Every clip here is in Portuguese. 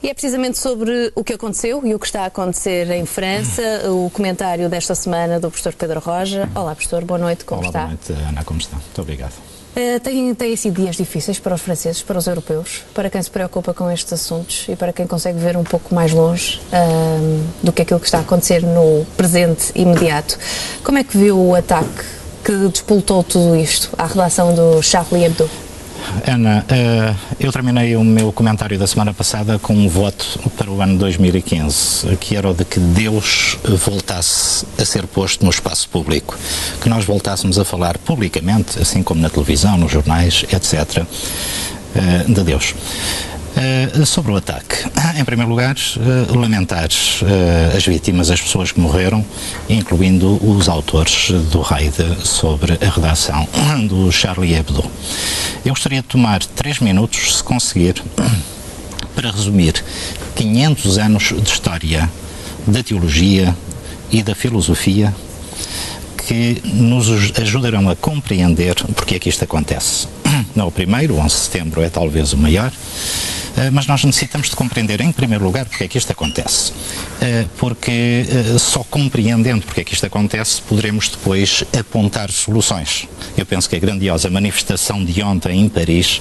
E é precisamente sobre o que aconteceu e o que está a acontecer em França, o comentário desta semana do professor Pedro Roja. Olá, professor, boa noite, como está? Boa noite, Ana, como está? Muito obrigado. Têm sido dias difíceis para os franceses, para os europeus, para quem se preocupa com estes assuntos e para quem consegue ver um pouco mais longe do que aquilo que está a acontecer no presente imediato. Como é que viu o ataque que despoltou tudo isto à redação do Charlie Hebdo? Ana, eu terminei o meu comentário da semana passada com um voto para o ano 2015, que era o de que Deus voltasse a ser posto no espaço público, que nós voltássemos a falar publicamente, assim como na televisão, nos jornais, etc., de Deus. Sobre o ataque, em primeiro lugar, lamentar as vítimas, as pessoas que morreram, incluindo os autores do raid sobre a redação do Charlie Hebdo. Eu gostaria de tomar 3 minutos, se conseguir, para resumir 500 anos de história da teologia e da filosofia que nos ajudarão a compreender porque é que isto acontece. Não o primeiro, o 11 de setembro é talvez o maior, mas nós necessitamos de compreender, em primeiro lugar, porque é que isto acontece. Porque só compreendendo porque é que isto acontece, poderemos depois apontar soluções. Eu penso que a grandiosa manifestação de ontem em Paris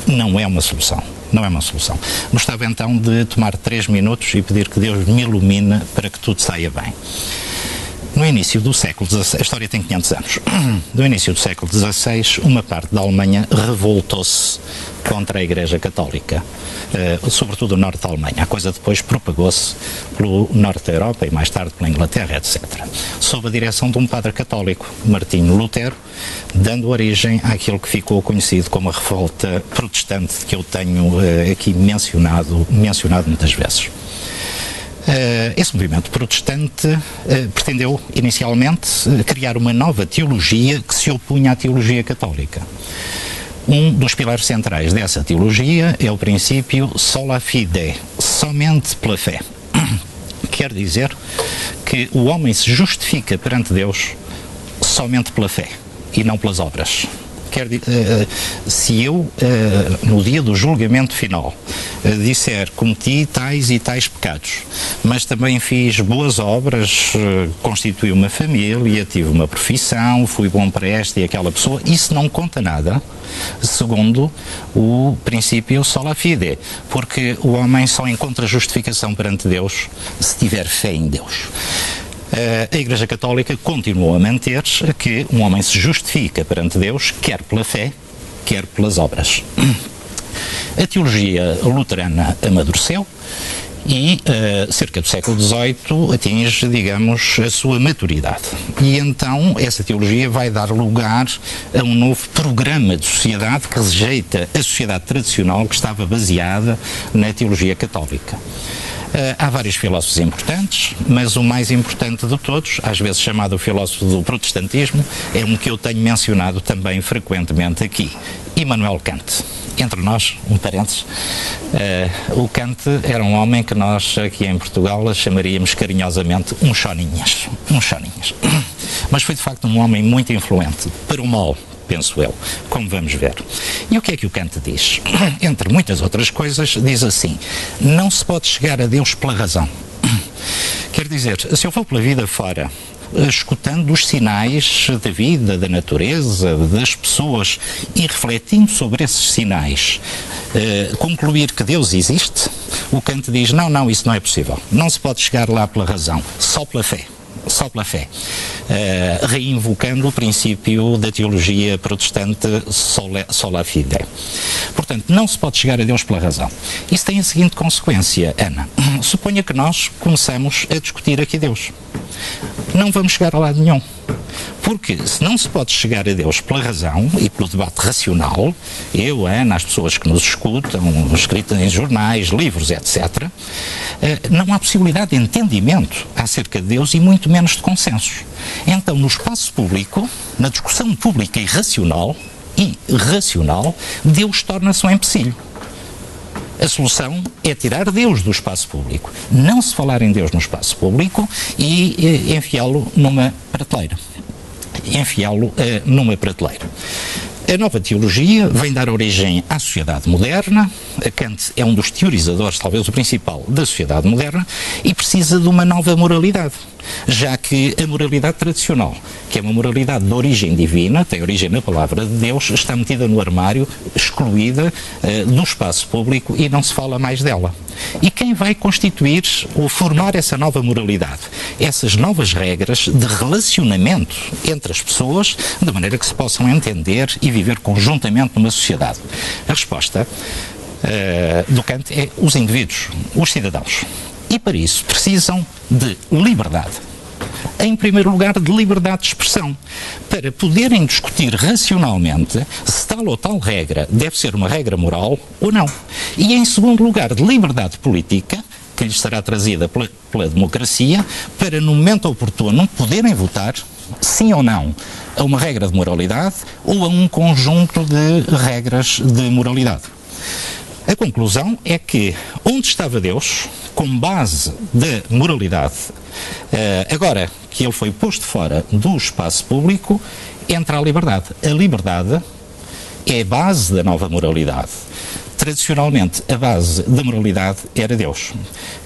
não é uma solução. Não é uma solução. Gostava então de tomar 3 minutos e pedir que Deus me ilumine para que tudo saia bem. No início do século XVI, a história tem 500 anos, no início do século XVI, uma parte da Alemanha revoltou-se contra a Igreja Católica, sobretudo o norte da Alemanha. A coisa depois propagou-se pelo norte da Europa e mais tarde pela Inglaterra, etc. Sob a direção de um padre católico, Martinho Lutero, dando origem àquilo que ficou conhecido como a revolta protestante, que eu tenho aqui mencionado muitas vezes. Esse movimento protestante pretendeu, inicialmente, criar uma nova teologia que se opunha à teologia católica. Um dos pilares centrais dessa teologia é o princípio sola fide, somente pela fé. Quer dizer que o homem se justifica perante Deus somente pela fé e não pelas obras. Se eu, no dia do julgamento final, disser cometi tais e tais pecados, mas também fiz boas obras, constituí uma família, tive uma profissão, fui bom para esta e aquela pessoa, isso não conta nada, segundo o princípio sola fide, porque o homem só encontra justificação perante Deus se tiver fé em Deus. A Igreja Católica continuou a manter que um homem se justifica perante Deus, quer pela fé, quer pelas obras. A teologia luterana amadureceu e, cerca do século XVIII, atinge, digamos, a sua maturidade. E então essa teologia vai dar lugar a um novo programa de sociedade que rejeita a sociedade tradicional que estava baseada na teologia católica. Há vários filósofos importantes, mas o mais importante de todos, às vezes chamado o filósofo do protestantismo, é um que eu tenho mencionado também frequentemente aqui, Immanuel Kant. Entre nós, um parênteses, o Kant era um homem que nós aqui em Portugal chamaríamos carinhosamente um choninhas. Mas foi de facto um homem muito influente, para o mal, penso eu, como vamos ver. E o que é que o Kant diz? Entre muitas outras coisas, diz assim: não se pode chegar a Deus pela razão. Quer dizer, se eu for pela vida fora, escutando os sinais da vida, da natureza, das pessoas e refletindo sobre esses sinais, concluir que Deus existe, o Kant diz, não, isso não é possível. Não se pode chegar lá pela razão, só pela fé. Reinvocando o princípio da teologia protestante sola fide. Portanto, não se pode chegar a Deus pela razão. Isso tem a seguinte consequência, Ana. Suponha que nós começamos a discutir aqui Deus. Não vamos chegar a lado nenhum. Porque se não se pode chegar a Deus pela razão e pelo debate racional, eu, Ana, as pessoas que nos escutam, escritas em jornais, livros, etc., não há possibilidade de entendimento acerca de Deus e muito menos de consensos. Então, no espaço público, na discussão pública e racional, Deus torna-se um empecilho. A solução é tirar Deus do espaço público, não se falar em Deus no espaço público e enfiá-lo numa prateleira. A nova teologia vem dar origem à sociedade moderna. Kant é um dos teorizadores, talvez o principal, da sociedade moderna, e precisa de uma nova moralidade, já que a moralidade tradicional, que é uma moralidade de origem divina, tem origem na palavra de Deus, está metida no armário, excluída do espaço público e não se fala mais dela. E quem vai constituir ou formar essa nova moralidade? Essas novas regras de relacionamento entre as pessoas, de maneira que se possam entender e viver conjuntamente numa sociedade. A resposta do Kant é os indivíduos, os cidadãos. E para isso precisam de liberdade. Em primeiro lugar, de liberdade de expressão, para poderem discutir racionalmente se tal ou tal regra deve ser uma regra moral ou não. E em segundo lugar, de liberdade política, que lhes será trazida pela democracia, para no momento oportuno poderem votar, sim ou não, a uma regra de moralidade ou a um conjunto de regras de moralidade. A conclusão é que onde estava Deus, com base da moralidade, agora que ele foi posto fora do espaço público, entra a liberdade. A liberdade é a base da nova moralidade. Tradicionalmente, a base da moralidade era Deus.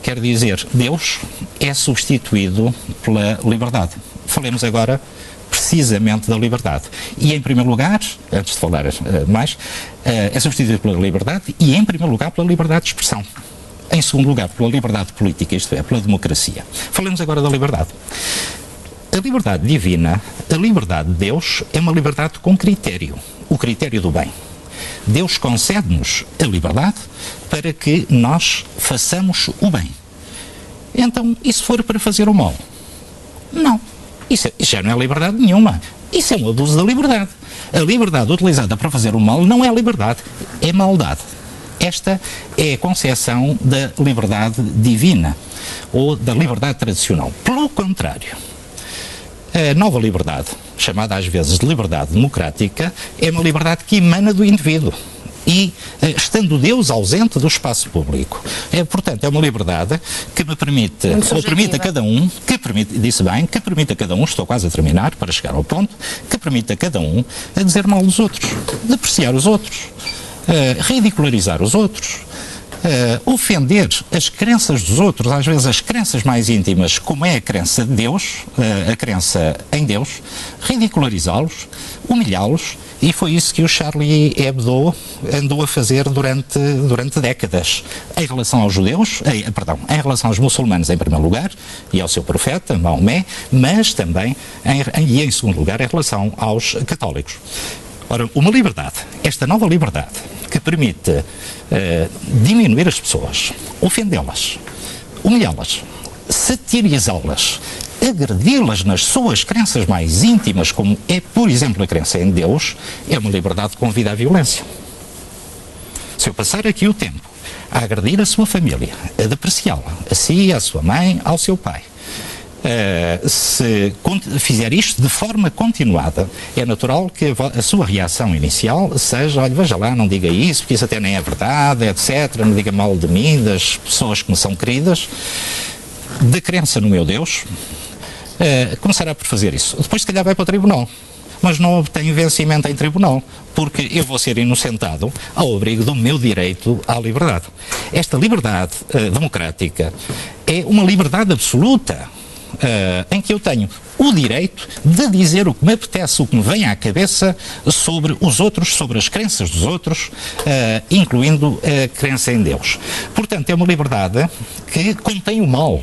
Quer dizer, Deus é substituído pela liberdade. Falemos agora precisamente da liberdade. E, em primeiro lugar, antes de falar mais, é substituído pela liberdade e, em primeiro lugar, pela liberdade de expressão. Em segundo lugar, pela liberdade política, isto é, pela democracia. Falemos agora da liberdade. A liberdade divina, a liberdade de Deus, é uma liberdade com critério, o critério do bem. Deus concede-nos a liberdade para que nós façamos o bem. Então, e se for para fazer o mal? Não. Isso já não é liberdade nenhuma. Isso é um abuso da liberdade. A liberdade utilizada para fazer o mal não é liberdade, é maldade. Esta é a concepção da liberdade divina, ou da liberdade tradicional. Pelo contrário, a nova liberdade, chamada às vezes de liberdade democrática, é uma liberdade que emana do indivíduo. E estando Deus ausente do espaço público. Portanto, é uma liberdade que me permite, ou permite a cada um, que permite, disse bem, que permite a cada um, estou quase a terminar para chegar ao ponto, que permite a cada um a dizer mal dos outros, depreciar os outros, ridicularizar os outros, ofender as crenças dos outros, às vezes as crenças mais íntimas, como é a crença de Deus, a crença em Deus, ridicularizá-los, humilhá-los. E foi isso que o Charlie Hebdo andou a fazer durante décadas, em relação aos judeus, em relação aos muçulmanos em primeiro lugar, e ao seu profeta, Maomé, mas também, em segundo lugar, em relação aos católicos. Ora, uma liberdade, esta nova liberdade, que permite diminuir as pessoas, ofendê-las, humilhá-las, satirizá-las, agredi-las nas suas crenças mais íntimas, como é, por exemplo, a crença em Deus, é uma liberdade que convida à violência. Se eu passar aqui o tempo a agredir a sua família, a depreciá-la, a si, à sua mãe, ao seu pai, se fizer isto de forma continuada, é natural que a sua reação inicial seja: olha, veja lá, não diga isso, porque isso até nem é verdade, etc., não diga mal de mim, das pessoas que me são queridas, da crença no meu Deus. Começará por fazer isso. Depois, se calhar, vai para o tribunal, mas não obtém vencimento em tribunal, porque eu vou ser inocentado ao abrigo do meu direito à liberdade. Esta liberdade democrática é uma liberdade absoluta, em que eu tenho o direito de dizer o que me apetece, o que me vem à cabeça sobre os outros, sobre as crenças dos outros, incluindo a crença em Deus. Portanto, é uma liberdade que contém o mal,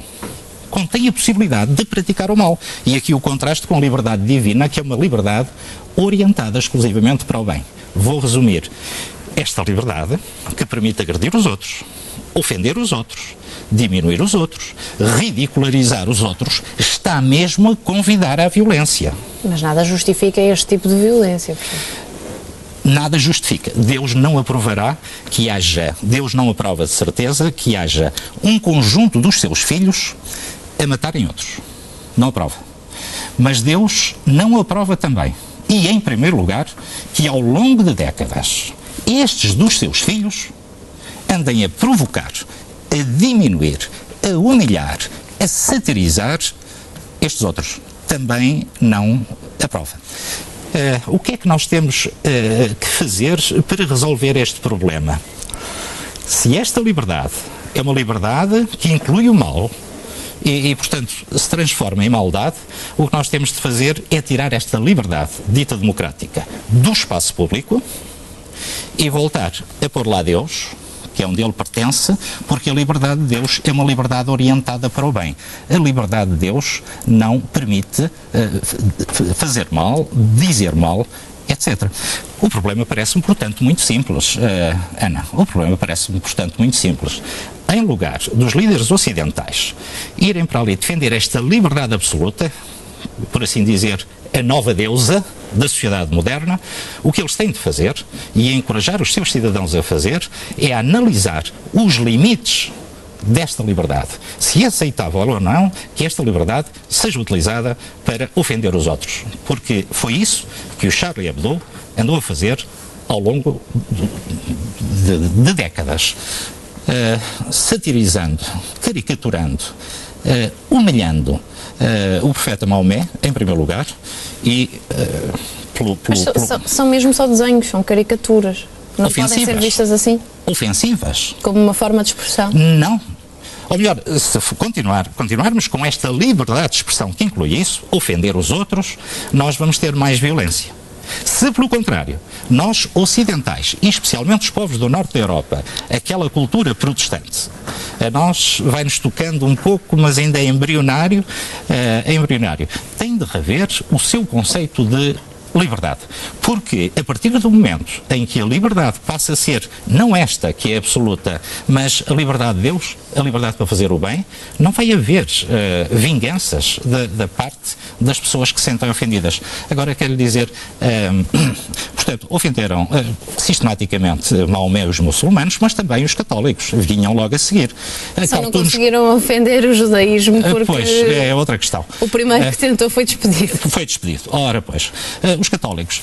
contém a possibilidade de praticar o mal. E aqui o contraste com a liberdade divina, que é uma liberdade orientada exclusivamente para o bem. Vou resumir. Esta liberdade que permite agredir os outros, ofender os outros, diminuir os outros, ridicularizar os outros, está mesmo a convidar à violência. Mas nada justifica este tipo de violência, portanto. Nada justifica. Deus não aprovará que haja, Deus não aprova de certeza que haja um conjunto dos seus filhos a matarem outros. Não aprova. Mas Deus não aprova também, e em primeiro lugar, que ao longo de décadas, estes dos seus filhos andem a provocar, a diminuir, a humilhar, a satirizar estes outros. Também não aprova. O que é que nós temos que fazer para resolver este problema? Se esta liberdade é uma liberdade que inclui o mal e, portanto, se transforma em maldade, o que nós temos de fazer é tirar esta liberdade dita democrática do espaço público e voltar a pôr lá Deus, que é onde ele pertence, porque a liberdade de Deus é uma liberdade orientada para o bem. A liberdade de Deus não permite fazer mal, dizer mal, etc. O problema parece-me, portanto, muito simples, Ana. O problema parece-me, portanto, muito simples. Em lugar dos líderes ocidentais irem para ali defender esta liberdade absoluta, por assim dizer, a nova deusa da sociedade moderna, o que eles têm de fazer, e encorajar os seus cidadãos a fazer, é analisar os limites desta liberdade. Se é aceitável ou não que esta liberdade seja utilizada para ofender os outros. Porque foi isso que o Charlie Hebdo andou a fazer ao longo de décadas. Satirizando, caricaturando, humilhando o profeta Maomé, em primeiro lugar, e são mesmo só desenhos, são caricaturas. Não podem ser vistas assim? Ofensivas. Como uma forma de expressão? Não. Ou melhor, se continuarmos com esta liberdade de expressão que inclui isso, ofender os outros, nós vamos ter mais violência. Se, pelo contrário, nós ocidentais, e especialmente os povos do norte da Europa, aquela cultura protestante, a nós vai-nos tocando um pouco, mas ainda é embrionário, tem de rever o seu conceito de liberdade. Porque a partir do momento em que a liberdade passa a ser, não esta que é absoluta, mas a liberdade de Deus, a liberdade para fazer o bem, não vai haver vinganças da parte das pessoas que se sentem ofendidas. Agora quero dizer, portanto, ofenderam sistematicamente Maomé os muçulmanos, mas também os católicos, vinham logo a seguir. Só não conseguiram ofender o judaísmo porque... Pois, é outra questão. O primeiro que tentou foi despedido. Foi despedido. Ora, pois, os católicos,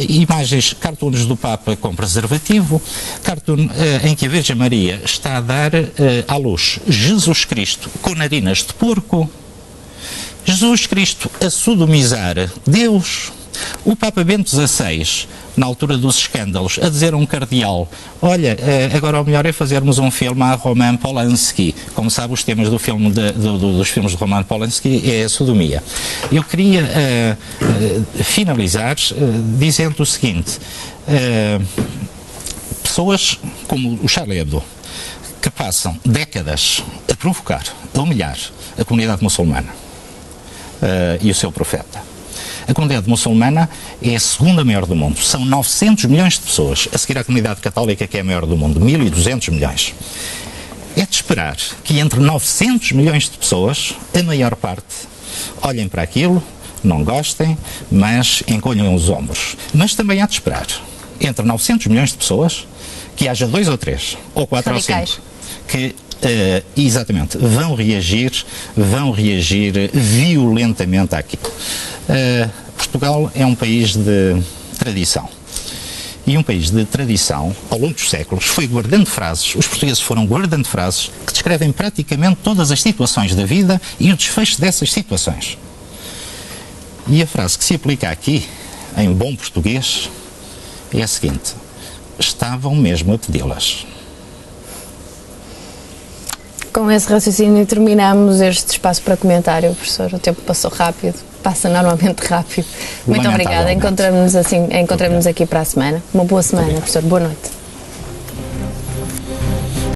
imagens, cartoons do Papa com preservativo, cartoon em que a Virgem Maria está a dar à luz Jesus Cristo com narinas de porco, Jesus Cristo a sodomizar Deus, o Papa Bento XVI, na altura dos escândalos, a dizer a um cardeal: olha, agora o melhor é fazermos um filme a Roman Polanski. Como sabe, os temas do filme dos filmes de Roman Polanski é a sodomia. Eu queria finalizar dizendo o seguinte: pessoas como o Charlie Hebdo, que passam décadas a provocar, a humilhar a comunidade muçulmana e o seu profeta. A comunidade muçulmana é a segunda maior do mundo. São 900 milhões de pessoas, a seguir à comunidade católica, que é a maior do mundo, 1.200 milhões. É de esperar que entre 900 milhões de pessoas, a maior parte, olhem para aquilo, não gostem, mas encolham os ombros. Mas também há de esperar, entre 900 milhões de pessoas, que haja 2 ou 3, ou 4 ou 5, que exatamente, vão reagir violentamente àquilo. Portugal é um país de tradição. E um país de tradição, ao longo dos séculos, foi guardando frases, os portugueses foram guardando frases que descrevem praticamente todas as situações da vida e o desfecho dessas situações. E a frase que se aplica aqui, em bom português, é a seguinte: estavam mesmo a pedi-las. Com esse raciocínio terminamos este espaço para comentário, professor. O tempo passou rápido, passa normalmente rápido. Muito obrigada. Encontramos-nos aqui para a semana. Uma boa semana, professor. Boa noite.